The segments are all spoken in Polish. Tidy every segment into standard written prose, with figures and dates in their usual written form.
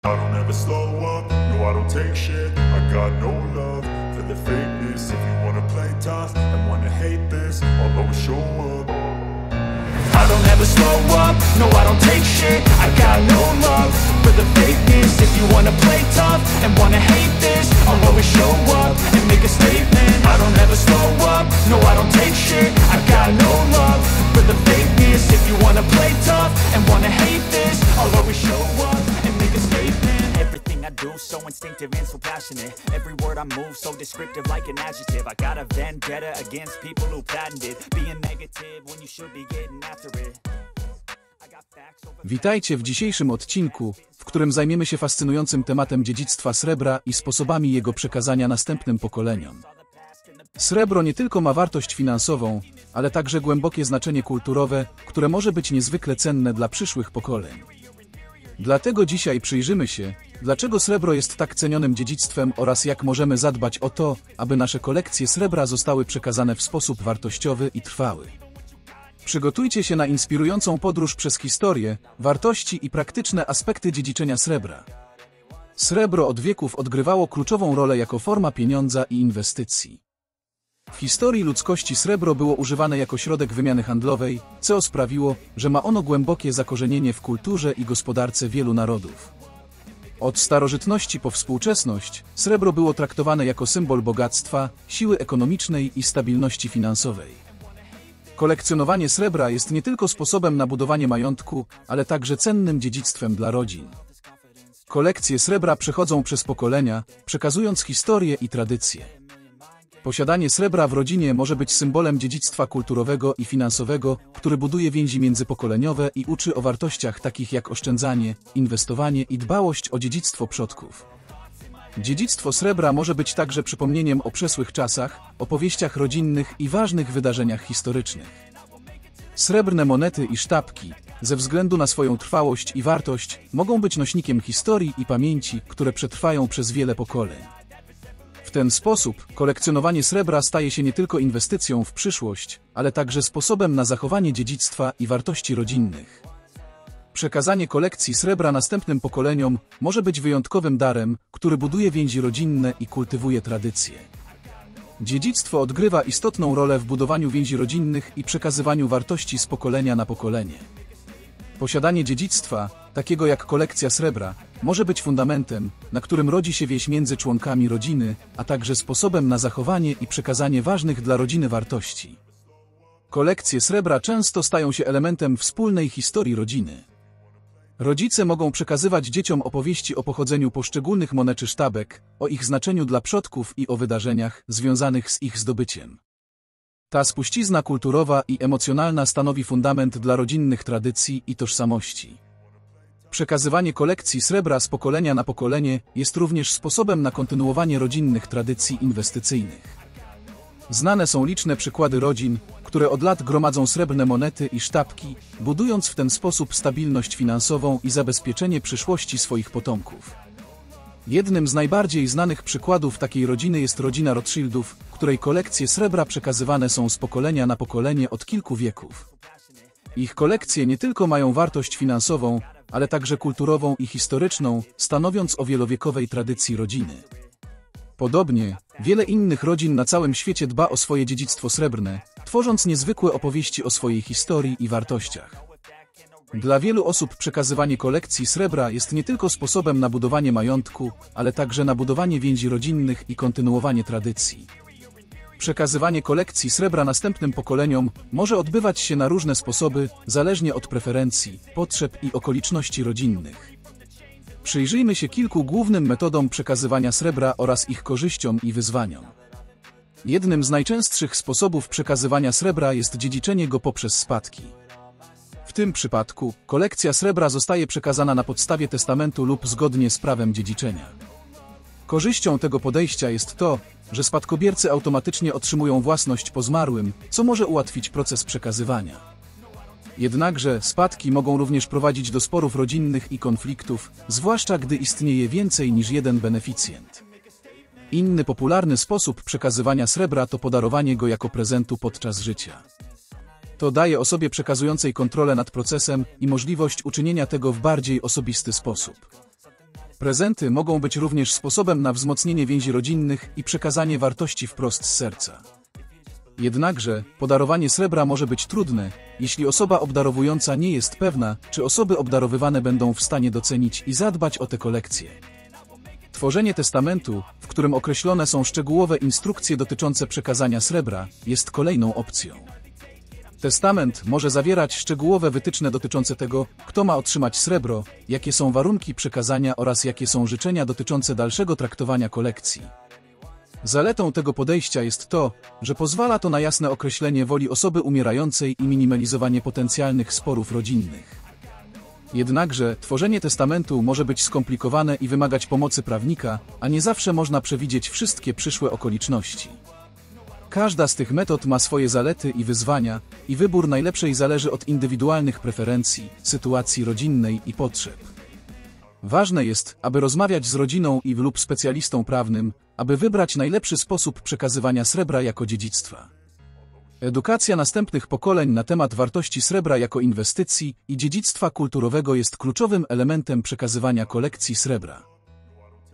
I don't ever slow up, no I don't take shit. I got no love for the fakeness. If you wanna play tough and wanna hate this, I'll always show up. I don't ever slow up, no I don't take shit. I got no love for the fakeness. If you wanna play tough and wanna hate this, I'll always show up and make a statement. I don't ever slow up, no I don't take shit. I got no love for the fakeness. If you wanna play tough and wanna hate this, I'll always show up and make a statement. Everything I do so instinctive and so passionate. Every word I move so descriptive like an adjective. I got a vendetta against people who patented being negative when you should be getting after it. Witajcie w dzisiejszym odcinku, w którym zajmiemy się fascynującym tematem dziedzictwa srebra i sposobami jego przekazania następnym pokoleniom. Srebro nie tylko ma wartość finansową, ale także głębokie znaczenie kulturowe, które może być niezwykle cenne dla przyszłych pokoleń. Dlatego dzisiaj przyjrzymy się, dlaczego srebro jest tak cenionym dziedzictwem oraz jak możemy zadbać o to, aby nasze kolekcje srebra zostały przekazane w sposób wartościowy i trwały. Przygotujcie się na inspirującą podróż przez historię, wartości i praktyczne aspekty dziedziczenia srebra. Srebro od wieków odgrywało kluczową rolę jako forma pieniądza i inwestycji. W historii ludzkości srebro było używane jako środek wymiany handlowej, co sprawiło, że ma ono głębokie zakorzenienie w kulturze i gospodarce wielu narodów. Od starożytności po współczesność, srebro było traktowane jako symbol bogactwa, siły ekonomicznej i stabilności finansowej. Kolekcjonowanie srebra jest nie tylko sposobem na budowanie majątku, ale także cennym dziedzictwem dla rodzin. Kolekcje srebra przechodzą przez pokolenia, przekazując historię i tradycje. Posiadanie srebra w rodzinie może być symbolem dziedzictwa kulturowego i finansowego, który buduje więzi międzypokoleniowe i uczy o wartościach takich jak oszczędzanie, inwestowanie i dbałość o dziedzictwo przodków. Dziedzictwo srebra może być także przypomnieniem o przeszłych czasach, opowieściach rodzinnych i ważnych wydarzeniach historycznych. Srebrne monety i sztabki, ze względu na swoją trwałość i wartość, mogą być nośnikiem historii i pamięci, które przetrwają przez wiele pokoleń. W ten sposób kolekcjonowanie srebra staje się nie tylko inwestycją w przyszłość, ale także sposobem na zachowanie dziedzictwa i wartości rodzinnych. Przekazanie kolekcji srebra następnym pokoleniom może być wyjątkowym darem, który buduje więzi rodzinne i kultywuje tradycje. Dziedzictwo odgrywa istotną rolę w budowaniu więzi rodzinnych i przekazywaniu wartości z pokolenia na pokolenie. Posiadanie dziedzictwa, takiego jak kolekcja srebra, może być fundamentem, na którym rodzi się więź między członkami rodziny, a także sposobem na zachowanie i przekazanie ważnych dla rodziny wartości. Kolekcje srebra często stają się elementem wspólnej historii rodziny. Rodzice mogą przekazywać dzieciom opowieści o pochodzeniu poszczególnych monet czy sztabek, o ich znaczeniu dla przodków i o wydarzeniach związanych z ich zdobyciem. Ta spuścizna kulturowa i emocjonalna stanowi fundament dla rodzinnych tradycji i tożsamości. Przekazywanie kolekcji srebra z pokolenia na pokolenie jest również sposobem na kontynuowanie rodzinnych tradycji inwestycyjnych. Znane są liczne przykłady rodzin, które od lat gromadzą srebrne monety i sztabki, budując w ten sposób stabilność finansową i zabezpieczenie przyszłości swoich potomków. Jednym z najbardziej znanych przykładów takiej rodziny jest rodzina Rothschildów, której kolekcje srebra przekazywane są z pokolenia na pokolenie od kilku wieków. Ich kolekcje nie tylko mają wartość finansową, ale także kulturową i historyczną, stanowiąc o wielowiekowej tradycji rodziny. Podobnie, wiele innych rodzin na całym świecie dba o swoje dziedzictwo srebrne, tworząc niezwykłe opowieści o swojej historii i wartościach. Dla wielu osób przekazywanie kolekcji srebra jest nie tylko sposobem na budowanie majątku, ale także na budowanie więzi rodzinnych i kontynuowanie tradycji. Przekazywanie kolekcji srebra następnym pokoleniom może odbywać się na różne sposoby, zależnie od preferencji, potrzeb i okoliczności rodzinnych. Przyjrzyjmy się kilku głównym metodom przekazywania srebra oraz ich korzyściom i wyzwaniom. Jednym z najczęstszych sposobów przekazywania srebra jest dziedziczenie go poprzez spadki. W tym przypadku kolekcja srebra zostaje przekazana na podstawie testamentu lub zgodnie z prawem dziedziczenia. Korzyścią tego podejścia jest to, że spadkobiercy automatycznie otrzymują własność po zmarłym, co może ułatwić proces przekazywania. Jednakże spadki mogą również prowadzić do sporów rodzinnych i konfliktów, zwłaszcza gdy istnieje więcej niż jeden beneficjent. Inny popularny sposób przekazywania srebra to podarowanie go jako prezentu podczas życia. To daje osobie przekazującej kontrolę nad procesem i możliwość uczynienia tego w bardziej osobisty sposób. Prezenty mogą być również sposobem na wzmocnienie więzi rodzinnych i przekazanie wartości wprost z serca. Jednakże, podarowanie srebra może być trudne, jeśli osoba obdarowująca nie jest pewna, czy osoby obdarowywane będą w stanie docenić i zadbać o te kolekcje. Tworzenie testamentu, w którym określone są szczegółowe instrukcje dotyczące przekazania srebra, jest kolejną opcją. Testament może zawierać szczegółowe wytyczne dotyczące tego, kto ma otrzymać srebro, jakie są warunki przekazania oraz jakie są życzenia dotyczące dalszego traktowania kolekcji. Zaletą tego podejścia jest to, że pozwala to na jasne określenie woli osoby umierającej i minimalizowanie potencjalnych sporów rodzinnych. Jednakże tworzenie testamentu może być skomplikowane i wymagać pomocy prawnika, a nie zawsze można przewidzieć wszystkie przyszłe okoliczności. Każda z tych metod ma swoje zalety i wyzwania, i wybór najlepszej zależy od indywidualnych preferencji, sytuacji rodzinnej i potrzeb. Ważne jest, aby rozmawiać z rodziną lub specjalistą prawnym, aby wybrać najlepszy sposób przekazywania srebra jako dziedzictwa. Edukacja następnych pokoleń na temat wartości srebra jako inwestycji i dziedzictwa kulturowego jest kluczowym elementem przekazywania kolekcji srebra.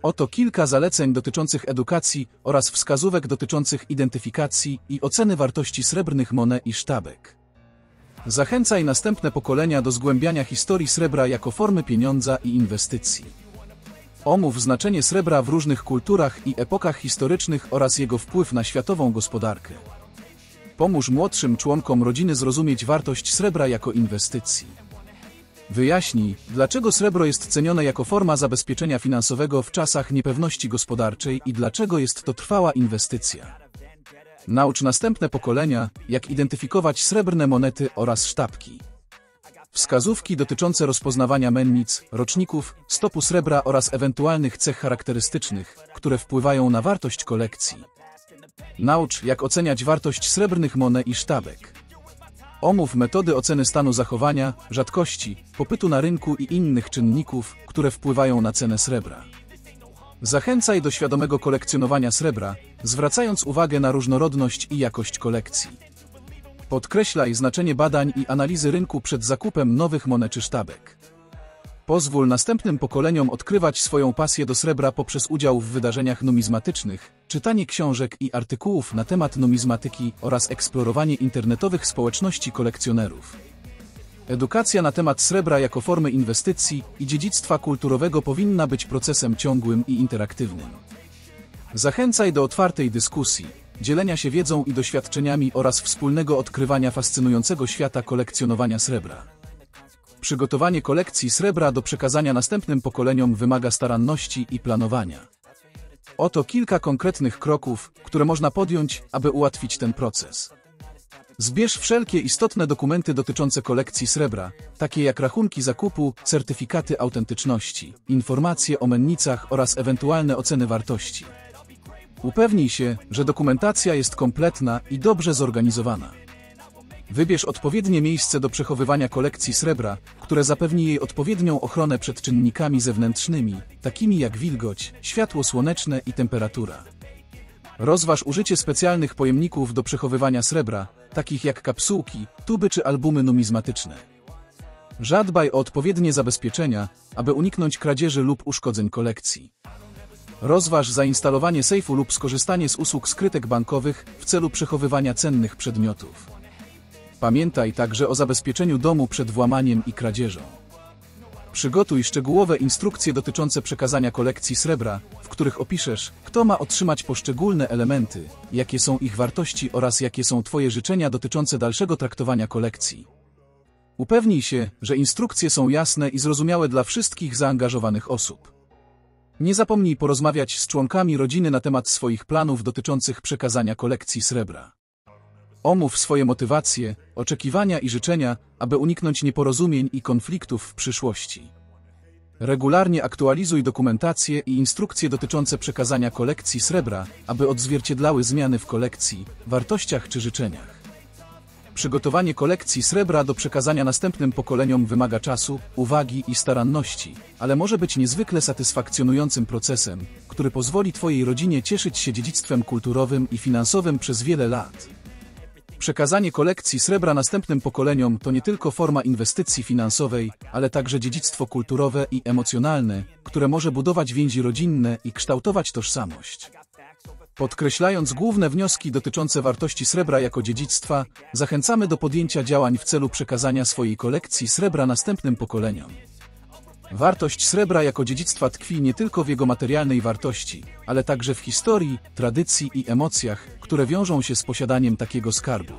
Oto kilka zaleceń dotyczących edukacji oraz wskazówek dotyczących identyfikacji i oceny wartości srebrnych monet i sztabek. Zachęcaj następne pokolenia do zgłębiania historii srebra jako formy pieniądza i inwestycji. Omów znaczenie srebra w różnych kulturach i epokach historycznych oraz jego wpływ na światową gospodarkę. Pomóż młodszym członkom rodziny zrozumieć wartość srebra jako inwestycji. Wyjaśnij, dlaczego srebro jest cenione jako forma zabezpieczenia finansowego w czasach niepewności gospodarczej i dlaczego jest to trwała inwestycja. Naucz następne pokolenia, jak identyfikować srebrne monety oraz sztabki. Wskazówki dotyczące rozpoznawania mennic, roczników, stopu srebra oraz ewentualnych cech charakterystycznych, które wpływają na wartość kolekcji. Naucz, jak oceniać wartość srebrnych monet i sztabek. Omów metody oceny stanu zachowania, rzadkości, popytu na rynku i innych czynników, które wpływają na cenę srebra. Zachęcaj do świadomego kolekcjonowania srebra, zwracając uwagę na różnorodność i jakość kolekcji. Podkreślaj znaczenie badań i analizy rynku przed zakupem nowych monet czy sztabek. Pozwól następnym pokoleniom odkrywać swoją pasję do srebra poprzez udział w wydarzeniach numizmatycznych, czytanie książek i artykułów na temat numizmatyki oraz eksplorowanie internetowych społeczności kolekcjonerów. Edukacja na temat srebra jako formy inwestycji i dziedzictwa kulturowego powinna być procesem ciągłym i interaktywnym. Zachęcaj do otwartej dyskusji, dzielenia się wiedzą i doświadczeniami oraz wspólnego odkrywania fascynującego świata kolekcjonowania srebra. Przygotowanie kolekcji srebra do przekazania następnym pokoleniom wymaga staranności i planowania. Oto kilka konkretnych kroków, które można podjąć, aby ułatwić ten proces. Zbierz wszelkie istotne dokumenty dotyczące kolekcji srebra, takie jak rachunki zakupu, certyfikaty autentyczności, informacje o mennicach oraz ewentualne oceny wartości. Upewnij się, że dokumentacja jest kompletna i dobrze zorganizowana. Wybierz odpowiednie miejsce do przechowywania kolekcji srebra, które zapewni jej odpowiednią ochronę przed czynnikami zewnętrznymi, takimi jak wilgoć, światło słoneczne i temperatura. Rozważ użycie specjalnych pojemników do przechowywania srebra, takich jak kapsułki, tuby czy albumy numizmatyczne. Zadbaj o odpowiednie zabezpieczenia, aby uniknąć kradzieży lub uszkodzeń kolekcji. Rozważ zainstalowanie sejfu lub skorzystanie z usług skrytek bankowych w celu przechowywania cennych przedmiotów. Pamiętaj także o zabezpieczeniu domu przed włamaniem i kradzieżą. Przygotuj szczegółowe instrukcje dotyczące przekazania kolekcji srebra, w których opiszesz, kto ma otrzymać poszczególne elementy, jakie są ich wartości oraz jakie są Twoje życzenia dotyczące dalszego traktowania kolekcji. Upewnij się, że instrukcje są jasne i zrozumiałe dla wszystkich zaangażowanych osób. Nie zapomnij porozmawiać z członkami rodziny na temat swoich planów dotyczących przekazania kolekcji srebra. Omów swoje motywacje, oczekiwania i życzenia, aby uniknąć nieporozumień i konfliktów w przyszłości. Regularnie aktualizuj dokumentację i instrukcje dotyczące przekazania kolekcji srebra, aby odzwierciedlały zmiany w kolekcji, wartościach czy życzeniach. Przygotowanie kolekcji srebra do przekazania następnym pokoleniom wymaga czasu, uwagi i staranności, ale może być niezwykle satysfakcjonującym procesem, który pozwoli Twojej rodzinie cieszyć się dziedzictwem kulturowym i finansowym przez wiele lat. Przekazanie kolekcji srebra następnym pokoleniom to nie tylko forma inwestycji finansowej, ale także dziedzictwo kulturowe i emocjonalne, które może budować więzi rodzinne i kształtować tożsamość. Podkreślając główne wnioski dotyczące wartości srebra jako dziedzictwa, zachęcamy do podjęcia działań w celu przekazania swojej kolekcji srebra następnym pokoleniom. Wartość srebra jako dziedzictwa tkwi nie tylko w jego materialnej wartości, ale także w historii, tradycji i emocjach, które wiążą się z posiadaniem takiego skarbu.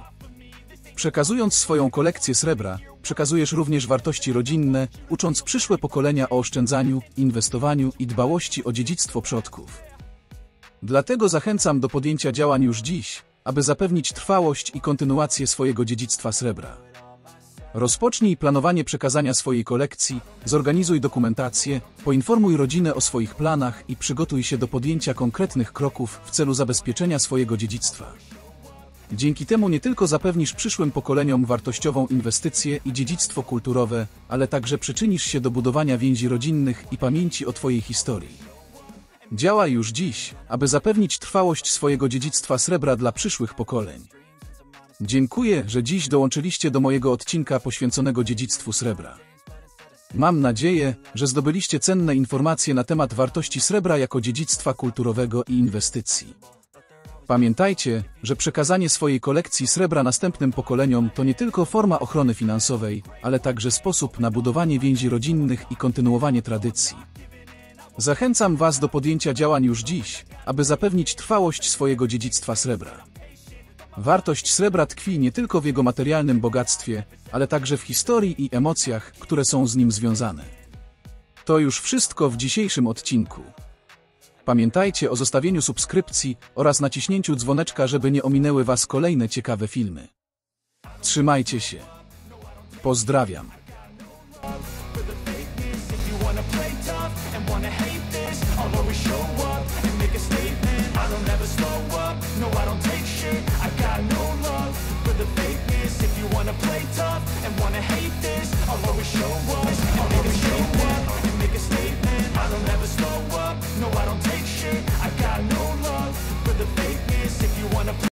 Przekazując swoją kolekcję srebra, przekazujesz również wartości rodzinne, ucząc przyszłe pokolenia o oszczędzaniu, inwestowaniu i dbałości o dziedzictwo przodków. Dlatego zachęcam do podjęcia działań już dziś, aby zapewnić trwałość i kontynuację swojego dziedzictwa srebra. Rozpocznij planowanie przekazania swojej kolekcji, zorganizuj dokumentację, poinformuj rodzinę o swoich planach i przygotuj się do podjęcia konkretnych kroków w celu zabezpieczenia swojego dziedzictwa. Dzięki temu nie tylko zapewnisz przyszłym pokoleniom wartościową inwestycję i dziedzictwo kulturowe, ale także przyczynisz się do budowania więzi rodzinnych i pamięci o Twojej historii. Działaj już dziś, aby zapewnić trwałość swojego dziedzictwa srebra dla przyszłych pokoleń. Dziękuję, że dziś dołączyliście do mojego odcinka poświęconego dziedzictwu srebra. Mam nadzieję, że zdobyliście cenne informacje na temat wartości srebra jako dziedzictwa kulturowego i inwestycji. Pamiętajcie, że przekazanie swojej kolekcji srebra następnym pokoleniom to nie tylko forma ochrony finansowej, ale także sposób na budowanie więzi rodzinnych i kontynuowanie tradycji. Zachęcam Was do podjęcia działań już dziś, aby zapewnić trwałość swojego dziedzictwa srebra. Wartość srebra tkwi nie tylko w jego materialnym bogactwie, ale także w historii i emocjach, które są z nim związane. To już wszystko w dzisiejszym odcinku. Pamiętajcie o zostawieniu subskrypcji oraz naciśnięciu dzwoneczka, żeby nie ominęły Was kolejne ciekawe filmy. Trzymajcie się. Pozdrawiam. Play tough and wanna hate this, I'll always show up.